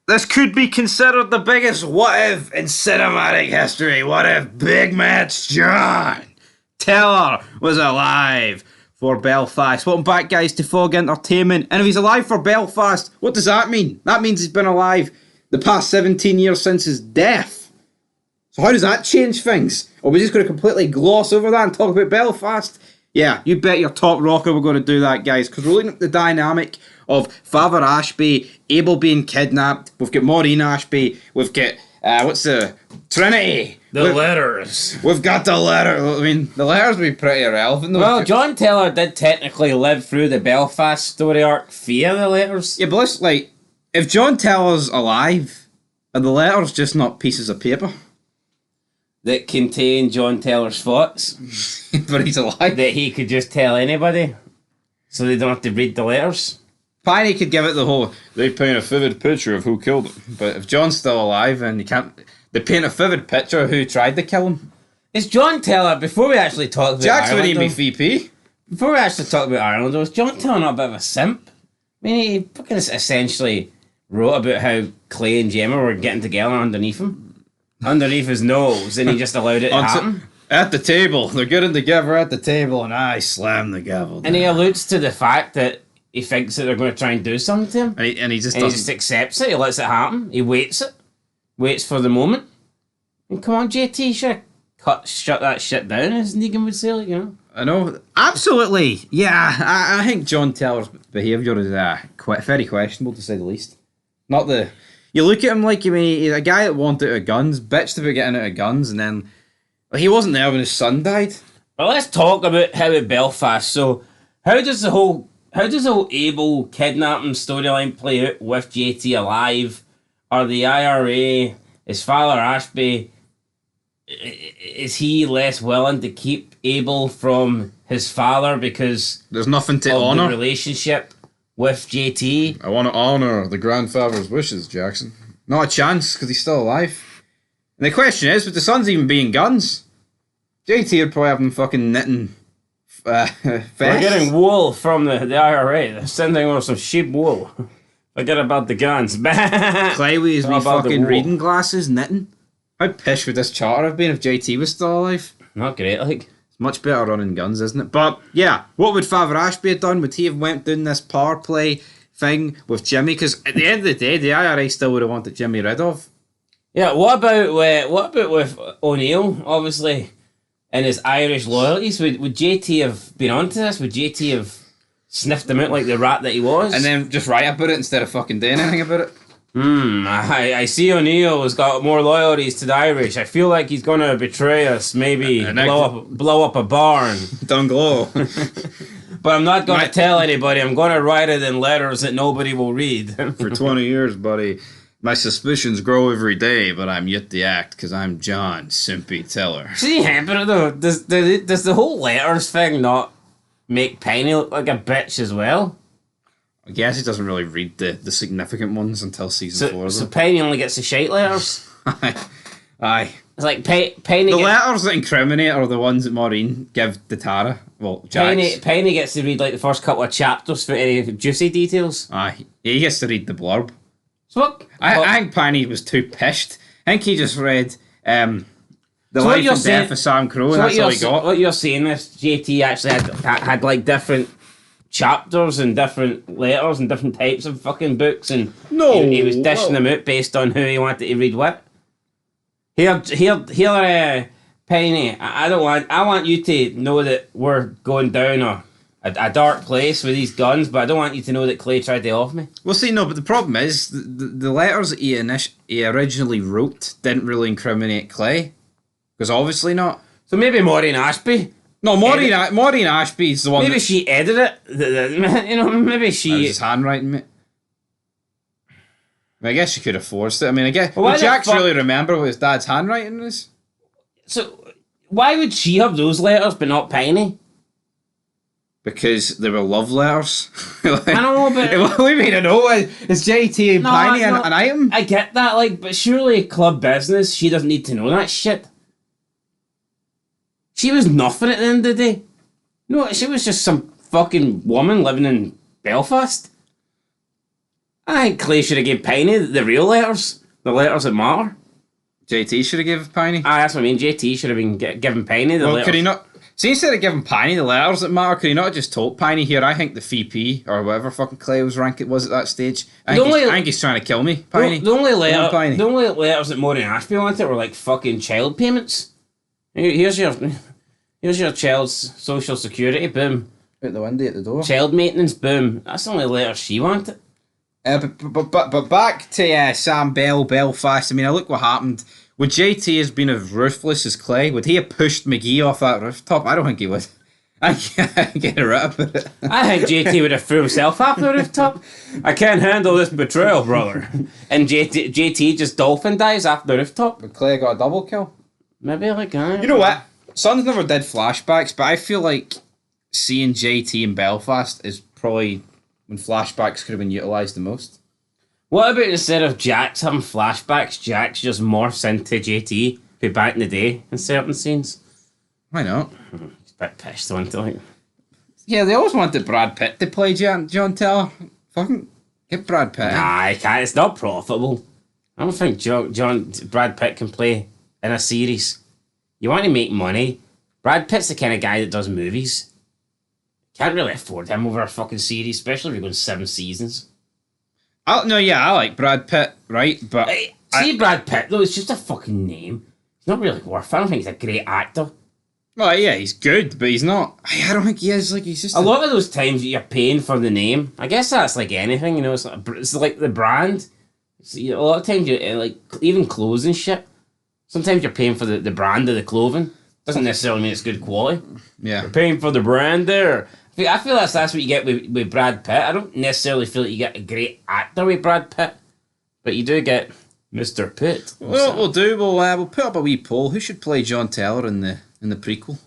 This could be considered the biggest what if in cinematic history. What if Big Match John Teller was alive for Belfast? Welcome back, guys, to Fog Entertainment. And if he's alive for Belfast, what does that mean? That means he's been alive the past 17 years since his death. So how does that change things? Or are we just going to completely gloss over that and talk about Belfast? Yeah, you bet your top rocker we're going to do that, guys, because we're looking at the dynamic of Father Ashby, Abel being kidnapped. We've got Maureen Ashby. We've got, Trinity. The letters. We've got the letter. I mean, the letters would be pretty irrelevant, though. Well, John Teller did technically live through the Belfast story arc via the letters. Yeah, but let's, if John Teller's alive, are the letters just not pieces of paper? That contain John Teller's thoughts. But he's alive. That he could just tell anybody. So they don't have to read the letters. Piney could give it the whole, they paint a vivid picture of who killed him. But if John's still alive and they paint a vivid picture of who tried to kill him. Is John Teller, before we actually talk about Jack's Ireland, would be VP. before we actually talk about Ireland, was John Teller not a bit of a simp? I mean, he fucking essentially wrote about how Clay and Gemma were getting together underneath him. Underneath his nose, and he just allowed it to happen. At the table. They're getting together at the table, and I slam the gavel down. And he alludes to the fact that he thinks that they're going to try and do something to him. And he just He just accepts it. He lets it happen. He waits it. Waits for the moment. And come on, JT, you should have shut that shit down, as Negan would say, I know. Absolutely. Yeah, I think John Teller's behaviour is very questionable, to say the least. Not the... You look at him like, he's a guy that wanted out of guns, bitched about getting out of guns, and then... he wasn't there when his son died. Well, let's talk about how at Belfast. So, how does the whole Abel kidnapping storyline play out with JT alive? Are the IRA, is Father Ashby, is he less willing to keep Abel from his father because there's nothing to of honour the relationship with JT? I want to honour the grandfather's wishes, Jackson. Not a chance, because he's still alive. And the question is, would the sons even be in guns? JT would probably have them fucking knitting vests. We're getting wool from the IRA. They're sending over some sheep wool. Forget about the guns. Clay with his wee fucking reading glasses, knitting. How pissed would this charter have been if JT was still alive? Not great, like. It's much better running guns, isn't it? But, yeah, what would Father Ashby have done? Would he have went doing this power play thing with Jimmy? Because at the end of the day, the IRA still would have wanted Jimmy rid of. Yeah, what about with O'Neill, obviously, and his Irish loyalties? Would JT have been onto this? Would JT have sniffed him out like the rat that he was? And then just write about it instead of fucking doing anything about it? I see O'Neill has got more loyalties to the Irish. I feel like he's going to betray us, maybe blow up a barn. Dunglow. But I'm not going to tell anybody. I'm going to write it in letters that nobody will read. For 20 years, buddy. My suspicions grow every day, but I'm yet to act because I'm John Simpy Teller. See, but though, does the whole letters thing not make Penny look like a bitch as well? I guess he doesn't really read the significant ones until season 4. So Penny only gets the shite letters? Aye. It's like Penny... The letters that incriminate are the ones that Maureen give to Tara. Well, Jax. Penny gets to read like the first couple of chapters for any juicy details. Aye. He gets to read the blurb. So what? I think Penny was too pissed. I think he just read the life and death of Samcro, and that's all he got. What you're saying is JT actually had like different chapters and different letters and different types of fucking books, and he was dishing them out based on who he wanted to read what. Here, Penny. I want you to know that we're going down a dark place with these guns, but I don't want you to know that Clay tried to off me. Well, see, no, but the problem is the letters that he originally wrote didn't really incriminate Clay, because obviously not. So maybe Maureen Ashby. No, Maureen Ashby's the one. Maybe she edited it. Maybe she. That was his handwriting, mate. I guess she could have forced it. I mean, I guess. Well, would Jax really remember what his dad's handwriting is? So, why would she have those letters but not Penny? Because they were love letters. I know, but... What do you mean? I know. Is JT and Piney an item? I get that, but surely club business, she doesn't need to know that shit. She was nothing at the end of the day. No, she was just some fucking woman living in Belfast. I think Clay should have given Piney the real letters. The letters that matter. JT should have given Piney. That's what I mean. JT should have been given Piney the letters. Could he not? See, instead of giving Piney the letters that matter, could he not have just told Piney, here, I think the VP, or whatever fucking Clay was rank it was at that stage, I think he's trying to kill me, Piney. The only letters that Maureen Ashby wanted were like fucking child payments. Here's your child's social security, boom. Out the window at the door. Child maintenance, boom. That's the only letter she wanted. But back to Sam Bell, Belfast. I mean, look what happened. Would JT has been as ruthless as Clay? Would he have pushed McGee off that rooftop? I don't think he would. I can't get a rip about it. I think JT would have threw himself off the rooftop. I can't handle this betrayal, brother. And JT just dolphin dives off the rooftop. But Clay got a double kill. Maybe like that. You know what? Sons never did flashbacks, but I feel like seeing JT in Belfast is probably when flashbacks could have been utilised the most. What about instead of Jax having flashbacks, Jax just morphs into JT, who back in the day in certain scenes? Why not? He's a bit pissed, wasn't he? Like, yeah, they always wanted Brad Pitt to play John Teller. Fucking get Brad Pitt. Nah, he can't. It's not profitable. I don't think Brad Pitt can play in a series. You want to make money. Brad Pitt's the kind of guy that does movies. Can't really afford him over a fucking series, especially if you're going 7 seasons. I like Brad Pitt, right? But Brad Pitt though, it's just a fucking name. He's not really worth it. I don't think he's a great actor. Well, yeah, he's good, but he's not. I don't think he is. Like, he's just a lot of those times you're paying for the name. I guess that's like anything, you know. It's like the brand. A lot of times you like even clothes and shit. Sometimes you're paying for the brand of the clothing. Doesn't necessarily mean it's good quality. Yeah, you're paying for the brand there. I feel that's what you get with Brad Pitt. I don't necessarily feel that you get a great actor with Brad Pitt, but you do get Mr. Pitt. Well, we'll put up a wee poll. Who should play John Teller in the prequel?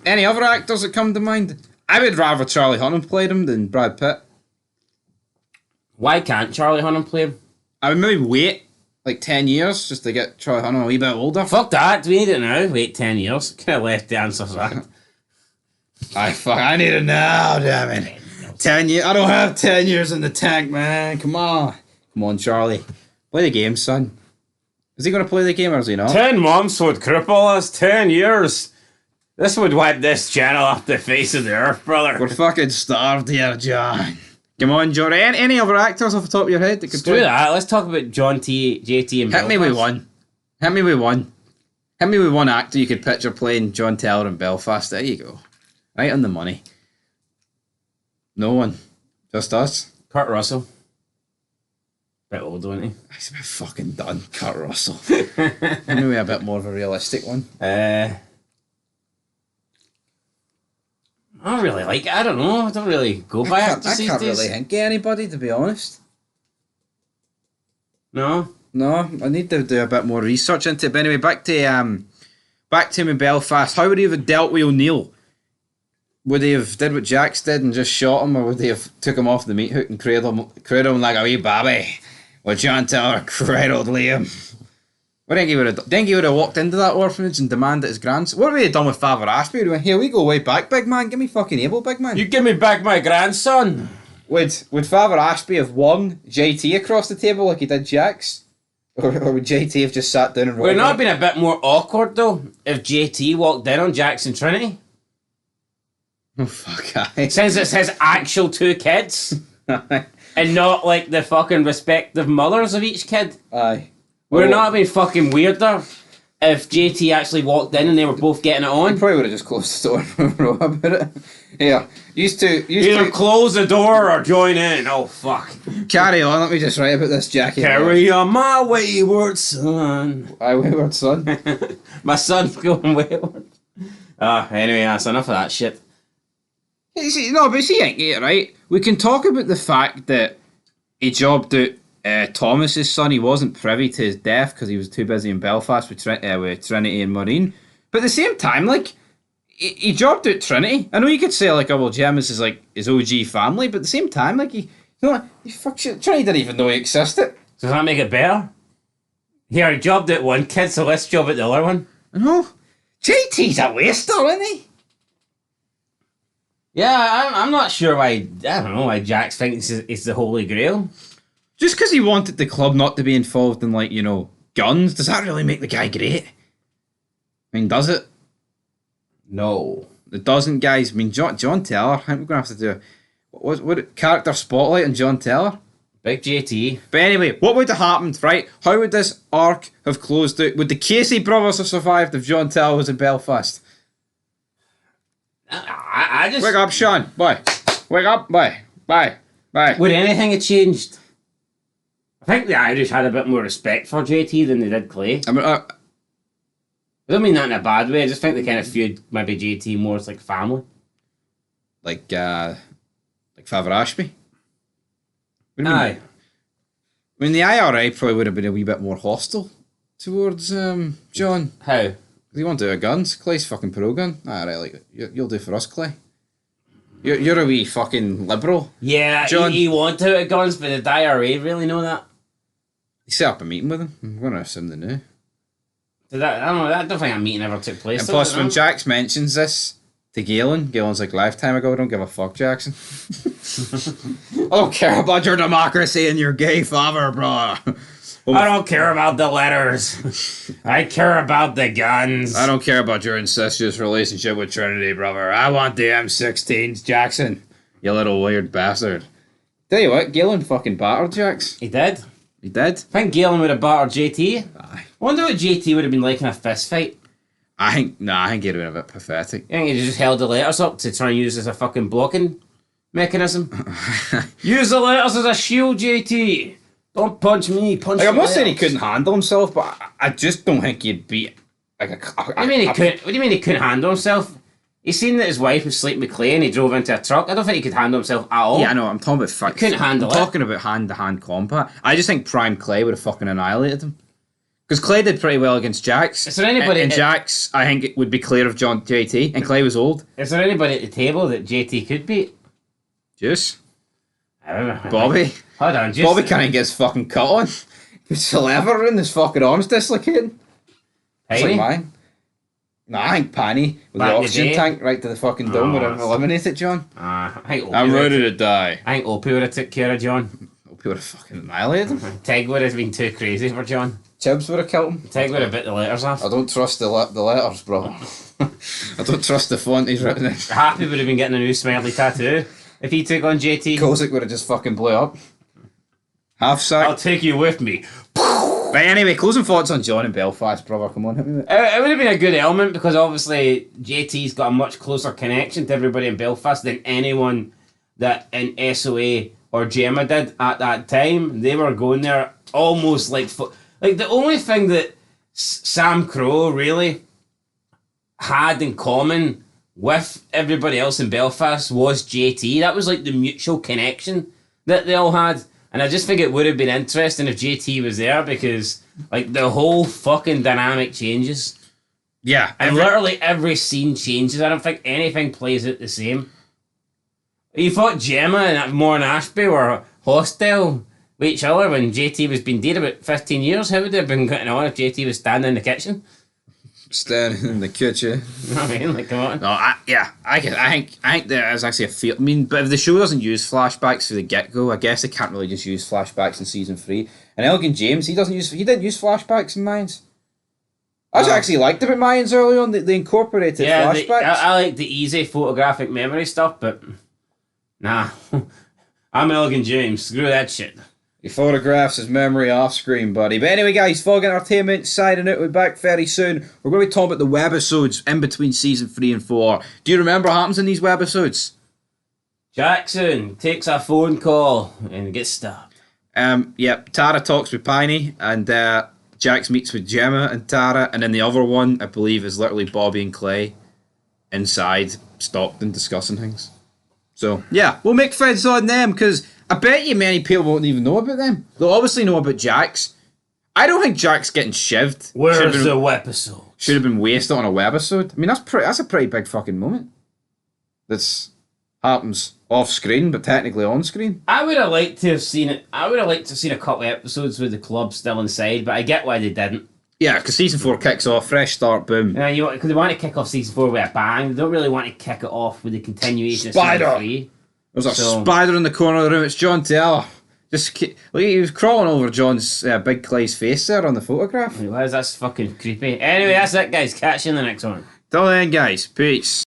Any other actors that come to mind? I would rather Charlie Hunnam played him than Brad Pitt. Why can't Charlie Hunnam play him? I would maybe wait like 10 years just to get Charlie Hunnam a wee bit older. Fuck that. Do we need it now? Wait 10 years? Could have left the answer for that. I need it now, damn it. 10 years. I don't have 10 years in the tank, man. Come on, Charlie. Play the game, son. Is he going to play the game or is he not? 10 months would cripple us. 10 years. This would wipe this channel off the face of the earth, brother. We're fucking starved here, John. Come on, John. Any other actors off the top of your head that could play? Do that. Let's talk about JT and Belfast. Hit me with one actor you could picture playing John Teller in Belfast. There you go. Right on the money. No one. Just us. Kurt Russell. Bit old, wasn't he? He's a bit fucking done, Kurt Russell. Maybe a bit more of a realistic one. I don't really like it. I don't know. I don't really go by actors these days. I can't really think of anybody, to be honest. No, I need to do a bit more research into it. But anyway, back to him in Belfast. How would he have dealt with O'Neill? Would he have did what Jax did and just shot him, or would he have took him off the meat hook and cradled him like a wee baby? Well, John Teller cradled Liam. I think he would have walked into that orphanage and demanded his grandson. What would he have done with Father Ashby? He would have went, here, we go way back, big man. Give me fucking Abel, big man. You give me back my grandson. Would Father Ashby have won JT across the table like he did Jax? Or would JT have just sat down and would it not have been a bit more awkward, though, if JT walked in on Jax and Trinity? Oh, fuck, aye. Since it's his actual 2 kids. And not like the fucking respective mothers of each kid. Aye. Would it not have been fucking weirder if JT actually walked in and they were both getting it on? He probably would have just closed the door and wrote about it. Yeah. Either close the door or join in. Oh, fuck. Carry on, let me just write about this, Jackie. Carry on, my wayward son. My wayward son? My son's going wayward. Anyway, that's enough of that shit. See, right? We can talk about the fact that he jobbed out Thomas's son. He wasn't privy to his death because he was too busy in Belfast with Trinity and Maureen. But at the same time, like, he jobbed out Trinity. I know you could say, like, oh, well, Gemma's is, like, his OG family, but at the same time, like, he fuck shit. Trinity didn't even know he existed. Does that make it better? He already jobbed out one kid, so let's job at the other one. I know. JT's a waster, isn't he? Yeah, I'm not sure why. I don't know why Jax thinks it's the Holy Grail. Just because he wanted the club not to be involved in, like, guns, does that really make the guy great? I mean, does it? No. It doesn't, guys. I mean, John Taylor, I think we're going to have to do what character spotlight on John Taylor? Big JT. But anyway, what would have happened, right? How would this arc have closed out? Would the Casey brothers have survived if John Taylor was in Belfast? I just... Wake up, Sean. Boy. Wake up. Boy. Bye. Bye. Would anything have changed? I think the Irish had a bit more respect for JT than they did Clay. I mean, I don't mean that in a bad way. I just think they kind of viewed maybe JT more as like family. like Father Ashby. What do you mean? Aye. I mean, the IRA probably would have been a wee bit more hostile towards John. How? He won't do a guns. Clay's fucking pro-gun. Alright, like, you'll do for us, Clay. You're a wee fucking liberal. Yeah, John. he wanted out guns, but did the IRA really know that? He set up a meeting with him. I'm going to assume they knew. I don't know. I don't think a meeting ever took place. And plus, when Jax mentions this to Galen's like, lifetime ago, don't give a fuck, Jackson. I don't care about your democracy and your gay father, bro. I don't care about the letters. I care about the guns. I don't care about your incestuous relationship with Trinity, brother. I want the M16s, Jackson. You little weird bastard. Tell you what, Galen fucking battered Jax. He did. He did. I think Galen would have battered JT. Aye. I wonder what JT would have been like in a fist fight. I think he'd have been a bit pathetic. I think he just held the letters up to try and use as a fucking blocking mechanism. Use the letters as a shield, JT. Don't punch me. Punch Like, I'm the not saying he letters. couldn't handle himself, but I just don't think he'd beat like What do you mean he couldn't? What do you mean he couldn't handle himself? He's seen that his wife was sleeping with Clay and he drove into a truck. I don't think he could handle himself at all. Yeah, I know. I'm talking about fight. couldn't handle I'm it. talking about hand-to-hand combat. I just think Prime Clay would have fucking annihilated him. Because Clay did pretty well against Jax. Is there anybody... And Jax, I think, it would be clear of John JT. And Clay was old. Is there anybody at the table that JT could beat? Juice. I don't know. Bobby. Hold on, just... Bobby can't get his fucking cut on. His saliva in his fucking arms dislocating. It's like Heine? mine. Nah, I think Panny with Back the in the oxygen day? tank right to the fucking dome would have Oh. eliminated John. I think Opie I'm would ready have- to die. I think Opie would have took care of John. Hope he would have fucking annihilated him. Tig would have been too crazy for John. Chibs would have killed him. Tig would have bit the letters off. I don't trust the letters, bro. I don't trust the font he's written in. Happy would have been getting a new smiley tattoo if he took on JT. Kozik would have just fucking blew up. Half sack. I'll take you with me. Right, anyway, closing thoughts on John and Belfast, brother. Come on, hit me with it. It would have been a good element because obviously JT's got a much closer connection to everybody in Belfast than anyone that in SOA or Gemma did at that time. They were going there almost like the only thing that Samcro really had in common with everybody else in Belfast was JT. That was like the mutual connection that they all had. And I just think it would have been interesting if JT was there because, like, the whole fucking dynamic changes. Yeah. And literally every scene changes. I don't think anything plays out the same. You thought Gemma and Moore and Ashby were hostile with each other when JT was been dead about 15 years? How would they have been getting on if JT was standing in the kitchen? Standing in the kitchen. You know what I mean? Like, come on. No, I think there is actually a feel. I mean, but if the show doesn't use flashbacks from the get-go, I guess they can't really just use flashbacks in season 3. And Elgin James, he didn't use flashbacks in Mayans. I actually liked about Mayans early on. They incorporated flashbacks. I like the easy photographic memory stuff, but nah. I'm Elgin James. Screw that shit. He photographs his memory off screen, buddy. But anyway, guys, Fog Entertainment signing out. We'll be back very soon. We're going to be talking about the webisodes in between season 3 and 4. Do you remember what happens in these webisodes? Jackson takes a phone call and gets stabbed. Yep, Tara talks with Piney, and Jax meets with Gemma and Tara, and then the other one, I believe, is literally Bobby and Clay inside Stockton discussing things. So, yeah, we'll make threads on them, because I bet you many people won't even know about them. They'll obviously know about Jax. I don't think Jax getting shivved Where's the webisode? should have been wasted on a webisode. I mean, that's a pretty big fucking moment. That's happens off screen, but technically on screen. I would have liked to have seen it. I would have liked to have seen a couple of episodes with the club still inside, but I get why they didn't. Yeah, because season 4 kicks off, fresh start, boom. Because they want to kick off season 4 with a bang. They don't really want to kick it off with the continuation Spider! of season 3. There's a spider in the corner of the room. It's John Taylor. Look, he was crawling over John's big Clay's face there on the photograph. That's fucking creepy. Anyway, that's it, guys. Catch you in the next one. Till then, guys. Peace.